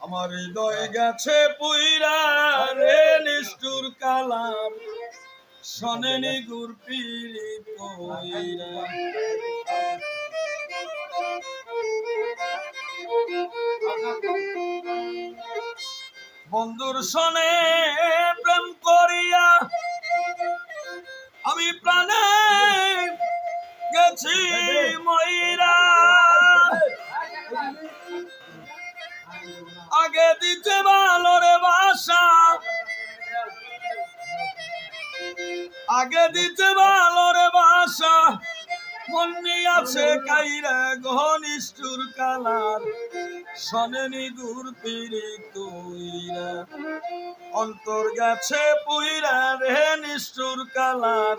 আমার হৃদয় গেছে পুইরা রে নিষ্ঠুর কালার শোনেনি গুর পিরি কইরা বন্ধুর সনে প্রেম করিয়া আমি প্রাণে গেছি ময়রা আগে দিতে ভালোরে বাসা আগে দিতে ভালোরে বাসা মন্নি আছে কাইরা ঘনিষ্ঠুর কালার শোনেনি গুর পিরি কইরা অন্তর গেছে পুইরা রে নিষ্ঠুর কালার